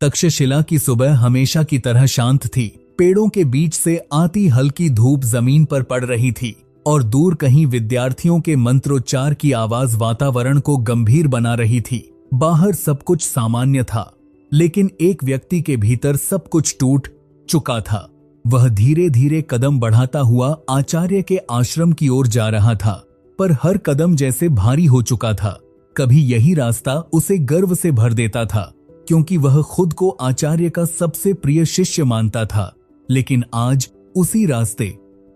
तक्षशिला की सुबह हमेशा की तरह शांत थी। पेड़ों के बीच से आती हल्की धूप जमीन पर पड़ रही थी और दूर कहीं विद्यार्थियों के मंत्रोच्चार की आवाज वातावरण को गंभीर बना रही थी। बाहर सब कुछ सामान्य था, लेकिन एक व्यक्ति के भीतर सब कुछ टूट चुका था। वह धीरे धीरे कदम बढ़ाता हुआ आचार्य के आश्रम की ओर जा रहा था, पर हर कदम जैसे भारी हो चुका था। कभी यही रास्ता उसे गर्व से भर देता था, क्योंकि वह खुद को आचार्य का सबसे प्रिय शिष्य मानता था। लेकिन आज उसी रास्ते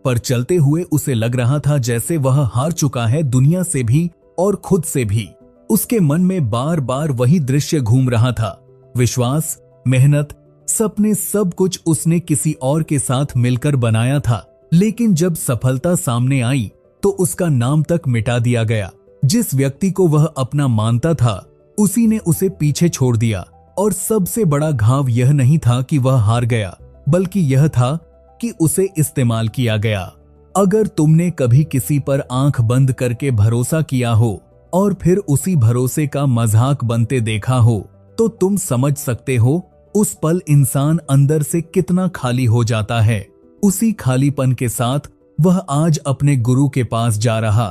पर चलते हुए उसे लग रहा था जैसे वह हार चुका है, दुनिया से भी और खुद से भी। उसके मन में बार बार वही दृश्य घूम रहा था। विश्वास, मेहनत, सपने, सब कुछ उसने किसी और के साथ मिलकर बनाया था, लेकिन जब सफलता सामने आई तो उसका नाम तक मिटा दिया गया। जिस व्यक्ति को वह अपना मानता था, उसी ने उसे पीछे छोड़ दिया। और सबसे बड़ा घाव यह नहीं था कि वह हार गया, बल्कि यह था कि उसे इस्तेमाल किया गया। अगर तुमने कभी किसी पर आंख बंद करके भरोसा किया हो और फिर उसी भरोसे का मजाक बनते देखा हो, तो तुम समझ सकते हो उस पल इंसान अंदर से कितना खाली हो जाता है। उसी खालीपन के साथ वह आज अपने गुरु के पास जा रहा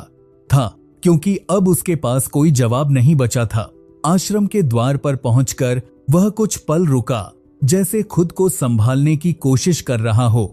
था, क्योंकि अब उसके पास कोई जवाब नहीं बचा था। आश्रम के द्वार पर पहुंचकर वह कुछ पल रुका, जैसे खुद को संभालने की कोशिश कर रहा हो।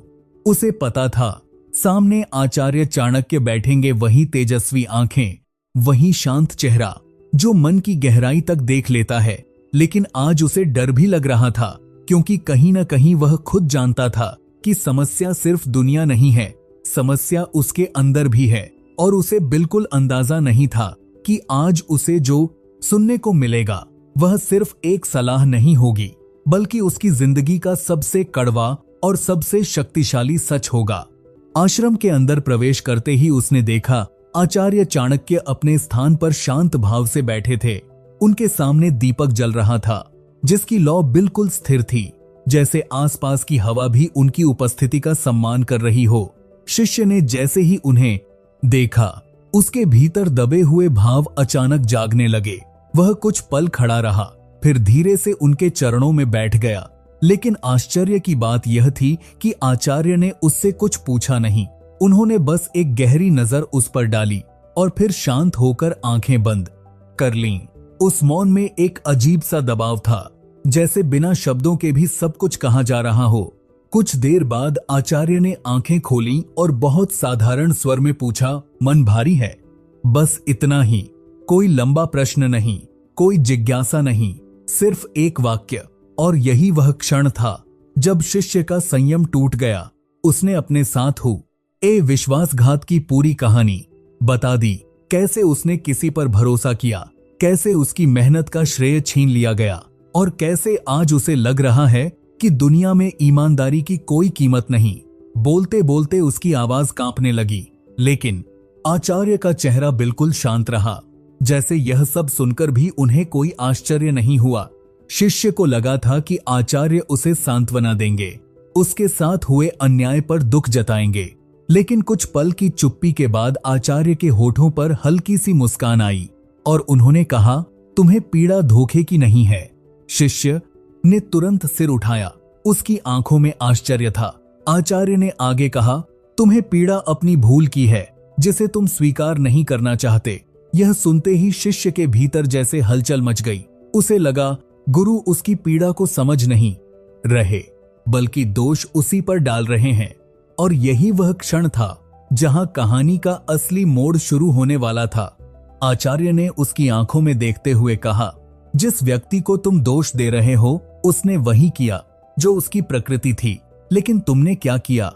उसे पता था सामने आचार्य चाणक्य बैठेंगे, वही तेजस्वी आंखें, वही शांत चेहरा जो मन की गहराई तक देख लेता है। लेकिन आज उसे डर भी लग रहा था, क्योंकि कहीं न कहीं वह खुद जानता था कि समस्या सिर्फ दुनिया नहीं है, समस्या उसके अंदर भी है। और उसे बिल्कुल अंदाजा नहीं था कि आज उसे जो सुनने को मिलेगा वह सिर्फ एक सलाह नहीं होगी, बल्कि उसकी जिंदगी का सबसे कड़वा और सबसे शक्तिशाली सच होगा। आश्रम के अंदर प्रवेश करते ही उसने देखा आचार्य चाणक्य अपने स्थान पर शांत भाव से बैठे थे। उनके सामने दीपक जल रहा था, जिसकी लौ बिल्कुल स्थिर थी, जैसे आसपास की हवा भी उनकी उपस्थिति का सम्मान कर रही हो। शिष्य ने जैसे ही उन्हें देखा, उसके भीतर दबे हुए भाव अचानक जागने लगे। वह कुछ पल खड़ा रहा, फिर धीरे से उनके चरणों में बैठ गया। लेकिन आश्चर्य की बात यह थी कि आचार्य ने उससे कुछ पूछा नहीं। उन्होंने बस एक गहरी नजर उस पर डाली और फिर शांत होकर आंखें बंद कर लीं। उस मौन में एक अजीब सा दबाव था, जैसे बिना शब्दों के भी सब कुछ कहा जा रहा हो। कुछ देर बाद आचार्य ने आंखें खोली और बहुत साधारण स्वर में पूछा, मन भारी है? बस इतना ही, कोई लंबा प्रश्न नहीं, कोई जिज्ञासा नहीं, सिर्फ एक वाक्य। और यही वह क्षण था जब शिष्य का संयम टूट गया। उसने अपने साथ विश्वासघात की पूरी कहानी बता दी। कैसे उसने किसी पर भरोसा किया, कैसे उसकी मेहनत का श्रेय छीन लिया गया, और कैसे आज उसे लग रहा है कि दुनिया में ईमानदारी की कोई कीमत नहीं। बोलते बोलते उसकी आवाज कांपने लगी, लेकिन आचार्य का चेहरा बिल्कुल शांत रहा, जैसे यह सब सुनकर भी उन्हें कोई आश्चर्य नहीं हुआ। शिष्य को लगा था कि आचार्य उसे सांत्वना देंगे, उसके साथ हुए अन्याय पर दुख जताएंगे। लेकिन कुछ पल की चुप्पी के बाद आचार्य के होठों पर हल्की सी मुस्कान आई और उन्होंने कहा, तुम्हें पीड़ा धोखे की नहीं है। शिष्य ने तुरंत सिर उठाया, उसकी आंखों में आश्चर्य था। आचार्य ने आगे कहा, तुम्हें पीड़ा अपनी भूल की है, जिसे तुम स्वीकार नहीं करना चाहते। यह सुनते ही शिष्य के भीतर जैसे हलचल मच गई। उसे लगा गुरु उसकी पीड़ा को समझ नहीं रहे, बल्कि दोष उसी पर डाल रहे हैं। और यही वह क्षण था जहां कहानी का असली मोड़ शुरू होने वाला था। आचार्य ने उसकी आंखों में देखते हुए कहा, जिस व्यक्ति को तुम दोष दे रहे हो, उसने वही किया जो उसकी प्रकृति थी। लेकिन तुमने क्या किया?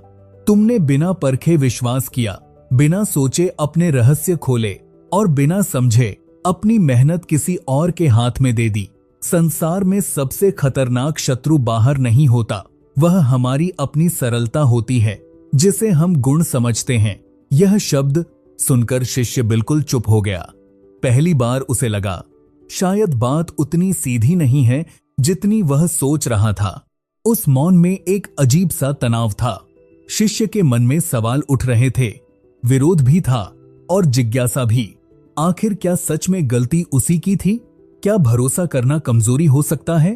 तुमने बिना परखे विश्वास किया, बिना सोचे अपने रहस्य खोले और बिना समझे अपनी मेहनत किसी और के हाथ में दे दी। संसार में सबसे खतरनाक शत्रु बाहर नहीं होता, वह हमारी अपनी सरलता होती है, जिसे हम गुण समझते हैं। यह शब्द सुनकर शिष्य बिल्कुल चुप हो गया। पहली बार उसे लगा शायद बात उतनी सीधी नहीं है जितनी वह सोच रहा था। उस मौन में एक अजीब सा तनाव था। शिष्य के मन में सवाल उठ रहे थे, विरोध भी था और जिज्ञासा भी। आखिर क्या सच में गलती उसी की थी? क्या भरोसा करना कमजोरी हो सकता है?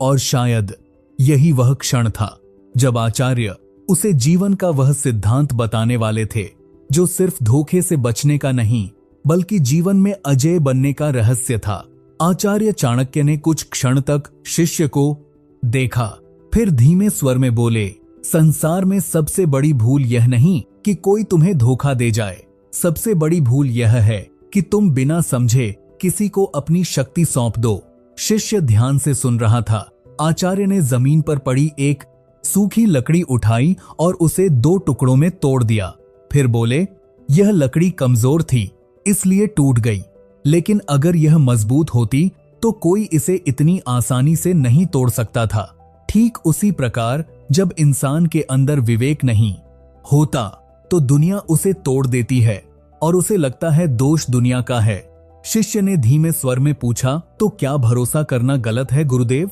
और शायद यही वह क्षण था जब आचार्य उसे जीवन का वह सिद्धांत बताने वाले थे जो सिर्फ धोखे से बचने का नहीं बल्कि जीवन में अजय बनने का रहस्य था। आचार्य चाणक्य ने कुछ क्षण तक शिष्य को देखा, फिर धीमे स्वर में बोले, संसार में सबसे बड़ी भूल यह नहीं कि कोई तुम्हें धोखा दे जाए, सबसे बड़ी भूल यह है कि तुम बिना समझे किसी को अपनी शक्ति सौंप दो। शिष्य ध्यान से सुन रहा था। आचार्य ने जमीन पर पड़ी एक सूखी लकड़ी उठाई और उसे 2 टुकड़ों में तोड़ दिया। फिर बोले, यह लकड़ी कमजोर थी इसलिए टूट गई, लेकिन अगर यह मजबूत होती तो कोई इसे इतनी आसानी से नहीं तोड़ सकता था। ठीक उसी प्रकार जब इंसान के अंदर विवेक नहीं होता तो दुनिया उसे तोड़ देती है और उसे लगता है दोष दुनिया का है। शिष्य ने धीमे स्वर में पूछा, तो क्या भरोसा करना गलत है गुरुदेव?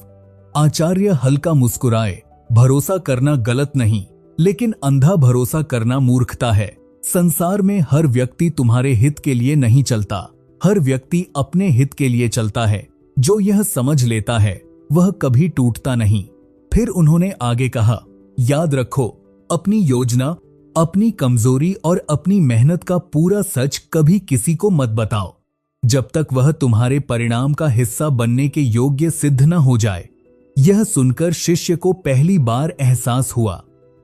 आचार्य हल्का मुस्कुराए, भरोसा करना गलत नहीं, लेकिन अंधा भरोसा करना मूर्खता है। संसार में हर व्यक्ति तुम्हारे हित के लिए नहीं चलता, हर व्यक्ति अपने हित के लिए चलता है। जो यह समझ लेता है वह कभी टूटता नहीं। फिर उन्होंने आगे कहा, याद रखो, अपनी योजना, अपनी कमजोरी और अपनी मेहनत का पूरा सच कभी किसी को मत बताओ जब तक वह तुम्हारे परिणाम का हिस्सा बनने के योग्य सिद्ध न हो जाए। यह सुनकर शिष्य को पहली एहसास एहसास हुआ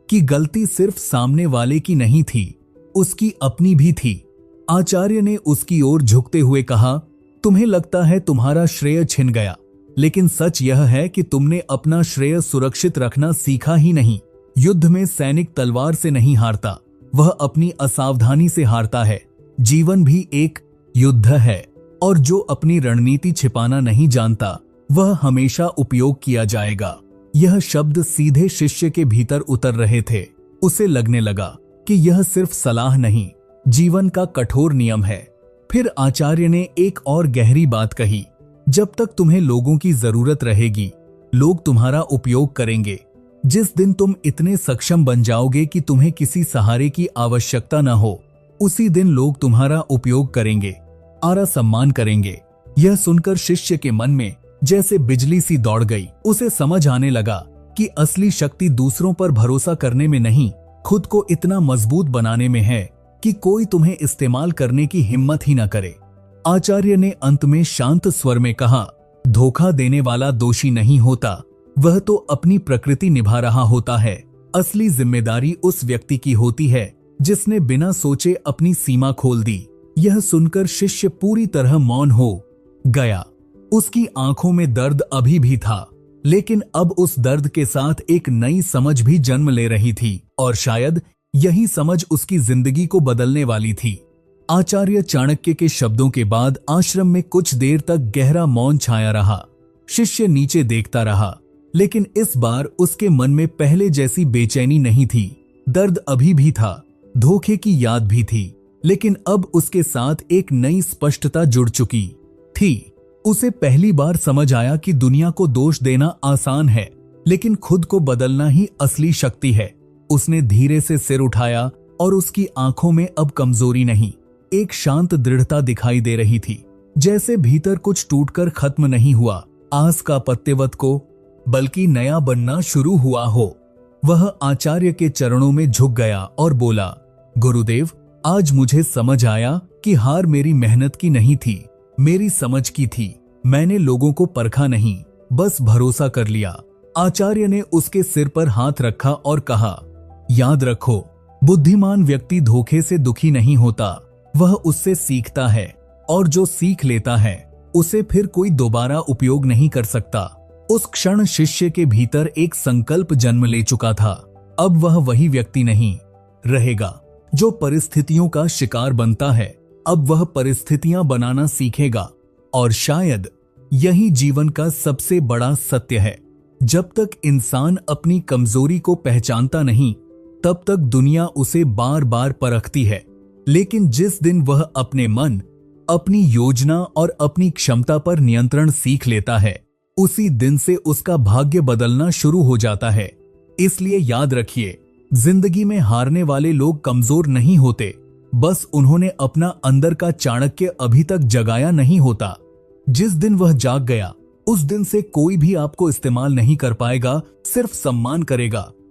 कि गलती सिर्फ सामने वाले की नहीं थी, उसकी अपनी भी थी। आचार्य ने उसकी ओर झुकते हुए कहा, तुम्हें लगता है तुम्हारा श्रेय छिन गया, लेकिन सच यह है कि तुमने अपना श्रेय सुरक्षित रखना सीखा ही नहीं। युद्ध में सैनिक तलवार से नहीं हारता, वह अपनी असावधानी से हारता है। जीवन भी एक युद्ध है और जो अपनी रणनीति छिपाना नहीं जानता वह हमेशा उपयोग किया जाएगा। यह शब्द सीधे शिष्य के भीतर उतर रहे थे। उसे लगने लगा कि यह सिर्फ सलाह नहीं, जीवन का कठोर नियम है। फिर आचार्य ने एक और गहरी बात कही, जब तक तुम्हें लोगों की जरूरत रहेगी लोग तुम्हारा उपयोग करेंगे। जिस दिन तुम इतने सक्षम बन जाओगे कि तुम्हें किसी सहारे की आवश्यकता न हो, उसी दिन लोग तुम्हारा उपयोग करेंगे, आरा सम्मान करेंगे। यह सुनकर शिष्य के मन में जैसे बिजली सी दौड़ गई। उसे समझ आने लगा कि असली शक्ति दूसरों पर भरोसा करने में नहीं, खुद को इतना मजबूत बनाने में है कि कोई तुम्हें इस्तेमाल करने की हिम्मत ही न करे। आचार्य ने अंत में शांत स्वर में कहा, धोखा देने वाला दोषी नहीं होता, वह तो अपनी प्रकृति निभा रहा होता है। असली जिम्मेदारी उस व्यक्ति की होती है जिसने बिना सोचे अपनी सीमा खोल दी। यह सुनकर शिष्य पूरी तरह मौन हो गया। उसकी आंखों में दर्द अभी भी था, लेकिन अब उस दर्द के साथ एक नई समझ भी जन्म ले रही थी और शायद यही समझ उसकी जिंदगी को बदलने वाली थी। आचार्य चाणक्य के शब्दों के बाद आश्रम में कुछ देर तक गहरा मौन छाया रहा। शिष्य नीचे देखता रहा, लेकिन इस बार उसके मन में पहले जैसी बेचैनी नहीं थी। दर्द अभी भी था, धोखे की याद भी थी, लेकिन अब उसके साथ एक नई स्पष्टता जुड़ चुकी थी। उसे पहली बार समझ आया कि दुनिया को दोष देना आसान है, लेकिन खुद को बदलना ही असली शक्ति है। उसने धीरे से सिर उठाया और उसकी आंखों में अब कमजोरी नहीं, एक शांत दृढ़ता दिखाई दे रही थी, जैसे भीतर कुछ टूटकर खत्म नहीं हुआ आस का पत्तेवत को, बल्कि नया बनना शुरू हुआ हो। वह आचार्य के चरणों में झुक गया और बोला, गुरुदेव, आज मुझे समझ आया कि हार मेरी मेहनत की नहीं थी, मेरी समझ की थी। मैंने लोगों को परखा नहीं, बस भरोसा कर लिया। आचार्य ने उसके सिर पर हाथ रखा और कहा, याद रखो, बुद्धिमान व्यक्ति धोखे से दुखी नहीं होता, वह उससे सीखता है, और जो सीख लेता है उसे फिर कोई दोबारा उपयोग नहीं कर सकता। उस क्षण शिष्य के भीतर एक संकल्प जन्म ले चुका था। अब वह वही व्यक्ति नहीं रहेगा जो परिस्थितियों का शिकार बनता है, अब वह परिस्थितियां बनाना सीखेगा। और शायद यही जीवन का सबसे बड़ा सत्य है। जब तक इंसान अपनी कमजोरी को पहचानता नहीं, तब तक दुनिया उसे बार बार परखती है, लेकिन जिस दिन वह अपने मन, अपनी योजना और अपनी क्षमता पर नियंत्रण सीख लेता है, उसी दिन से उसका भाग्य बदलना शुरू हो जाता है। इसलिए याद रखिए, जिंदगी में हारने वाले लोग कमजोर नहीं होते, बस उन्होंने अपना अंदर का चाणक्य अभी तक जगाया नहीं होता। जिस दिन वह जाग गया, उस दिन से कोई भी आपको इस्तेमाल नहीं कर पाएगा, सिर्फ सम्मान करेगा।